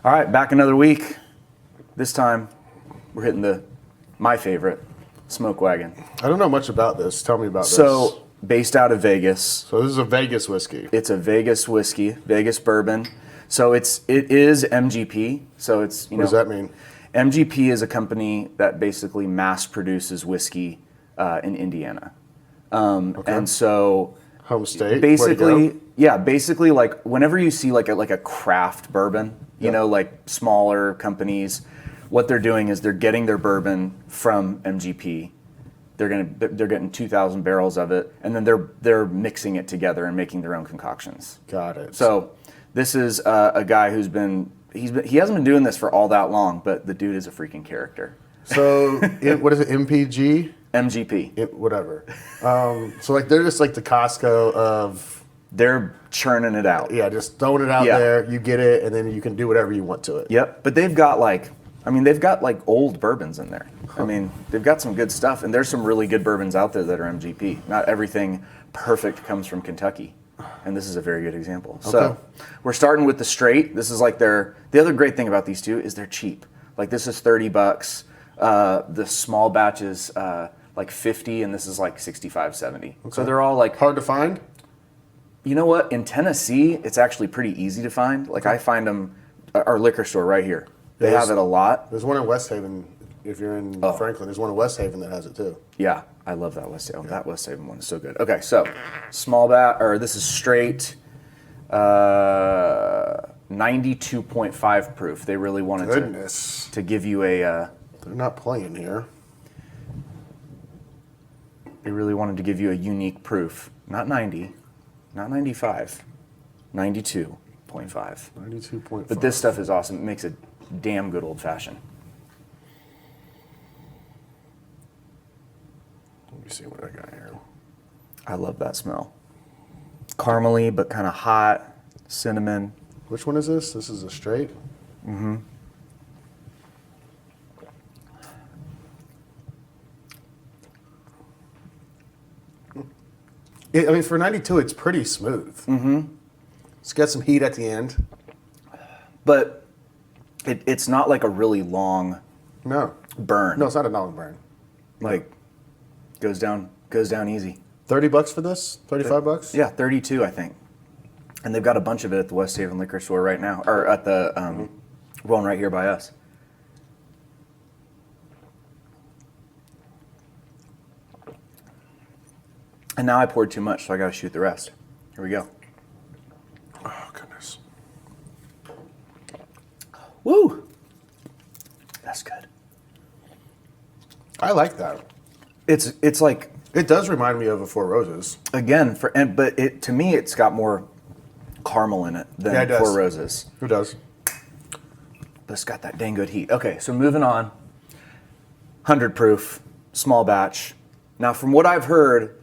All right, back another week. This time, we're hitting my favorite, Smoke Wagon. I don't know much about this. Tell me about this. So, based out of Vegas. So this is a Vegas whiskey. It's a Vegas whiskey, Vegas bourbon. So it is MGP. So it's What does that mean? MGP is a company that basically mass produces whiskey in Indiana. And so Home state. basically like whenever you see like a craft bourbon, you know, like smaller companies, what they're doing is they're getting their bourbon from MGP. They're getting 2,000 barrels of it, and then they're mixing it together and making their own concoctions. Got it. So this is a guy he hasn't been doing this for all that long, but the dude is a freaking character. So what is it? MPG? MGP. Whatever. So like they're just like the Costco of. They're churning it out. Yeah, just throwing it out there. You get it, and then you can do whatever you want to it. Yep. But they've got like old bourbons in there. I mean, they've got some good stuff, and there's some really good bourbons out there that are MGP. Not everything perfect comes from Kentucky, and this is a very good example. Okay. So we're starting with the straight. This is like the other great thing about these two is they're cheap. Like this is $30. The small batch is like 50, and this is like 65, 70. Okay. So they're all like hard to find. You know what? In Tennessee, it's actually pretty easy to find. Like I find them, our liquor store right here. They have it a lot. There's one in West Haven. If you're in Franklin, there's one in West Haven that has it too. Yeah, I love that West Haven. That West Haven one is so good. Okay, so small bat, or this is straight, 92.5 proof. They really wanted to give you a. They're not playing here. They really wanted to give you a unique proof. Not 90, not 95, 92.5. 92.5. But this stuff is awesome. It makes a damn good old fashioned. Let me see what I got here. I love that smell. Caramely, but kind of hot. Cinnamon. Which one is this? This is a straight? Mm-hmm. I mean, for 92, it's pretty smooth. Mm-hmm. It's got some heat at the end. But it's not like a really long burn. No, it's not a long burn. Like, goes down easy. $30 for this? $35? Yeah, 32, I think. And they've got a bunch of it at the West Haven liquor store right now, or at the one right here by us. And now I poured too much, so I got to shoot the rest. Here we go. Oh, goodness. Woo! That's good. I like that. It's like... It does remind me of a Four Roses. Again, but to me, it's got more caramel in it than Four Roses. It does. But it's got that dang good heat. Okay, so moving on. 100 proof, small batch. Now, from what I've heard,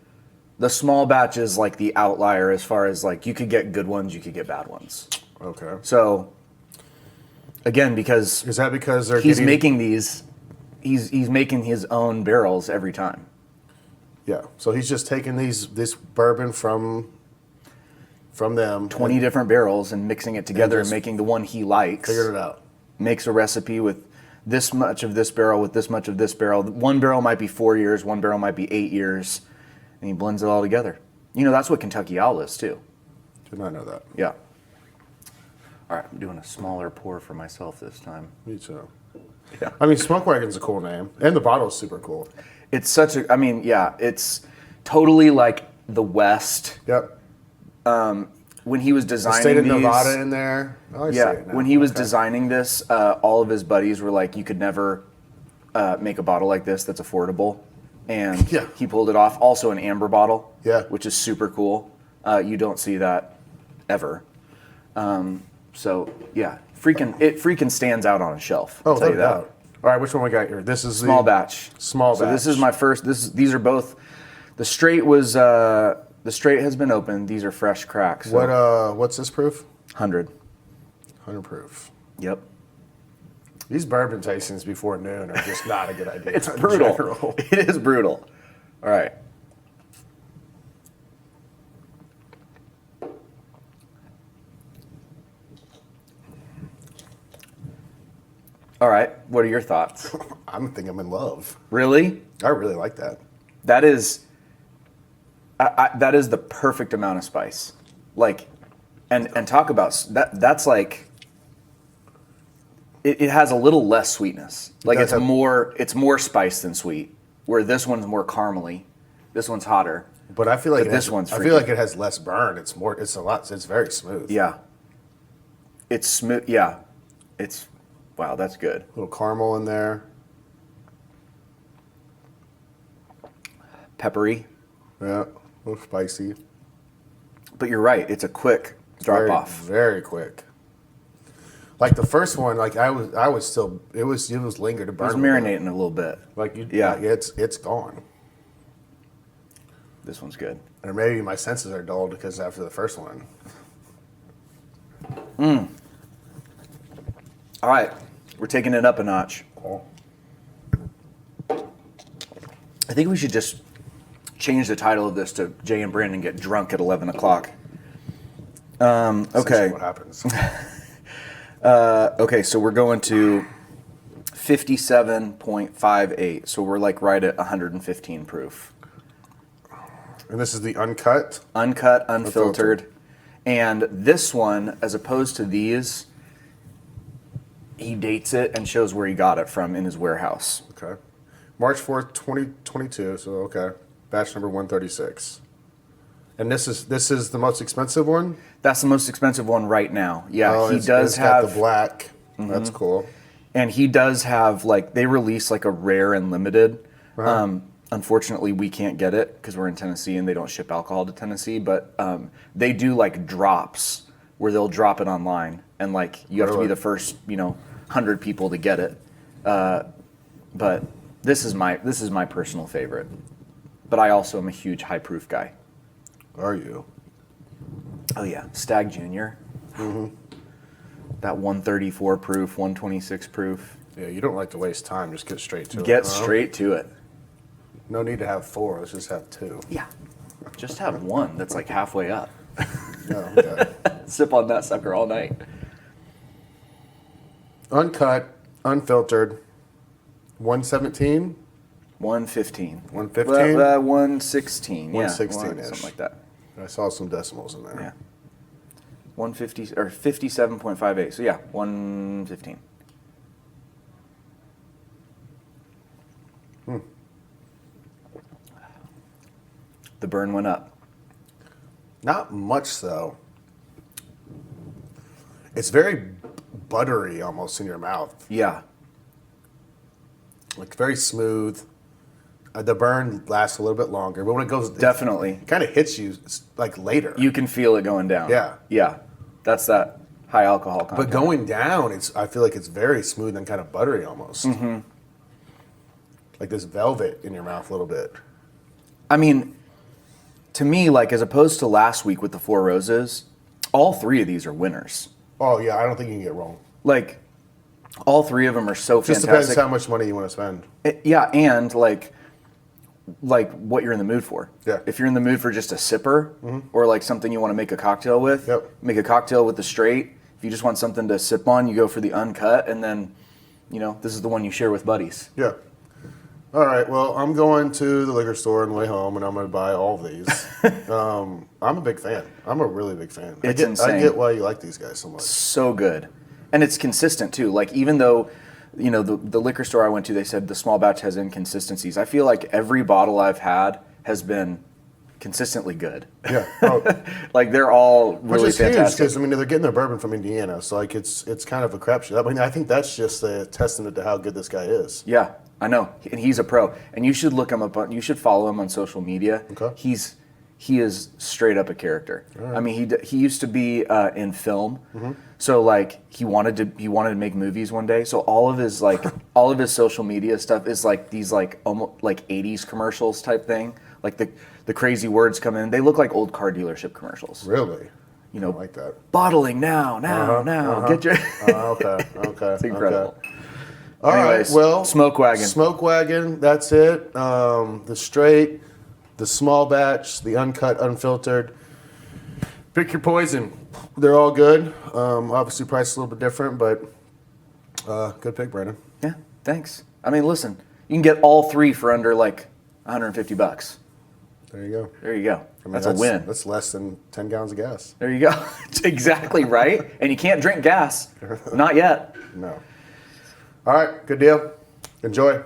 the small batch is like the outlier as far as like you could get good ones, you could get bad ones. Okay. So, again, because... Is that because he's making these... He's making his own barrels every time. Yeah. So he's just taking this bourbon from them. 20 different barrels and mixing it together and making the one he likes. Figured it out. Makes a recipe with this much of this barrel with this much of this barrel. One barrel might be 4 years, one barrel might be 8 years, and he blends it all together. You know, that's what Kentucky Owl is too. Did not know that. Yeah. All right, I'm doing a smaller pour for myself this time. Me too. Yeah. I mean, Smoke Wagon's a cool name, and the bottle's super cool. It's such a, I mean, yeah, it's totally like the West. Yep. When he was designing the state of these, Nevada in there. Oh, I see it now. When he was designing this, all of his buddies were like, you could never make a bottle like this that's affordable. And he pulled it off. Also an amber bottle, which is super cool. You don't see that ever. So, yeah, it freaking stands out on a shelf. I'll tell you that. All right, which one we got here? This is small batch. Small batch. So this is my first. These are both. The straight was the straight has been opened. These are fresh cracks. So. What's this proof? 100. 100 proof. Yep. These bourbon tastings before noon are just not a good idea. It's brutal. It is brutal. All right. All right. What are your thoughts? I think I'm in love. Really? I really like that. That is that is the perfect amount of spice. Like, and talk about that. That's like it has a little less sweetness. Like it's more spice than sweet. Where this one's more caramely, this one's hotter. But I feel like I feel like it has less burn. It's more. It's a lot. It's very smooth. Yeah. It's smooth. Yeah. It's wow. That's good. A little caramel in there. Peppery. Yeah. A little spicy. But you're right. It's a quick drop off. Very quick. Like the first one, like I was still. It was lingered to burn. It was marinating a little bit. Like yeah. It's gone. This one's good. Or maybe my senses are dulled because after the first one. All right, we're taking it up a notch. Cool. I think we should just change the title of this to Jay and Brandon Get Drunk at 11 o'clock. Okay. What happens? Okay, so we're going to 57.58. So we're like right at 115 proof. And this is the uncut? Uncut, unfiltered. And this one, as opposed to these, he dates it and shows where he got it from in his warehouse. Okay. March 4th, 2022. So, okay. Batch number 136. And this is the most expensive one? That's the most expensive one right now. Yeah, he does have got the black. Mm-hmm. That's cool. And he does have, like, they release like a rare and limited. Uh-huh. Unfortunately, we can't get it because we're in Tennessee and they don't ship alcohol to Tennessee. But they do like drops where they'll drop it online, and like you have to be the first 100 people to get it. But this is my personal favorite. But I also am a huge high proof guy. Are you? Oh yeah, Stag Junior. Mm-hmm. That 134 proof, 126 proof. Yeah, you don't like to waste time. Just get straight to it. Get straight to it. No need to have 4. Let's just have 2. Yeah. Just have one that's like halfway up. No, okay. Sip on that sucker all night. Uncut, unfiltered, 117? 115. 115? 116. 116 something like that. I saw some decimals in there. Yeah. 150 or 57.58. So yeah, 115. The burn went up. Not much though. It's very buttery almost in your mouth. Yeah. Like very smooth. The burn lasts a little bit longer, but when it goes, definitely, it kind of hits you like later. You can feel it going down. Yeah, yeah, that's that high alcohol content. But going down, I feel like it's very smooth and kind of buttery almost. Mm-hmm. Like this velvet in your mouth a little bit. I mean, to me, like as opposed to last week with the Four Roses, all 3 of these are winners. Oh yeah, I don't think you can get wrong. Like, all 3 of them are so fantastic. Just depends how much money you want to spend. Yeah, and like what you're in the mood for. Yeah. If you're in the mood for just a sipper or like something you want to make a cocktail with, make a cocktail with the straight. If you just want something to sip on, you go for the uncut, and then, this is the one you share with buddies. Yeah. All right, well, I'm going to the liquor store on the way home, and I'm going to buy all of these. I'm a big fan. I'm a really big fan. It's insane. I get why you like these guys so much. So good. And it's consistent, too. Like, even though, the liquor store I went to, they said the small batch has inconsistencies. I feel like every bottle I've had has been consistently good. Yeah. Oh. Like, they're all really fantastic. Because, they're getting their bourbon from Indiana, so, like, it's kind of a crapshoot. I think that's just a testament to how good this guy is. Yeah. I know, and he's a pro, and you should look him up. You should follow him on social media. Okay. He is straight up a character. Right. He used to be in film, so like he wanted to make movies one day. So all of his social media stuff is like these like almost like 80s commercials type thing. Like the crazy words come in. They look like old car dealership commercials. Really? I like that. Bottling now. Get your. Okay. It's incredible. Okay. All right, well, Smoke Wagon. Smoke Wagon, that's it. The straight, the small batch, the uncut, unfiltered. Pick your poison. They're all good. Obviously, price is a little bit different, but Good pick, Brandon. Yeah, thanks. I mean, listen, you can get all 3 for under like $150. There you go. There you go. I mean, that's a win. That's less than 10 gallons of gas. There you go. Exactly right. And you can't drink gas. Not yet. No. All right, good deal. Enjoy.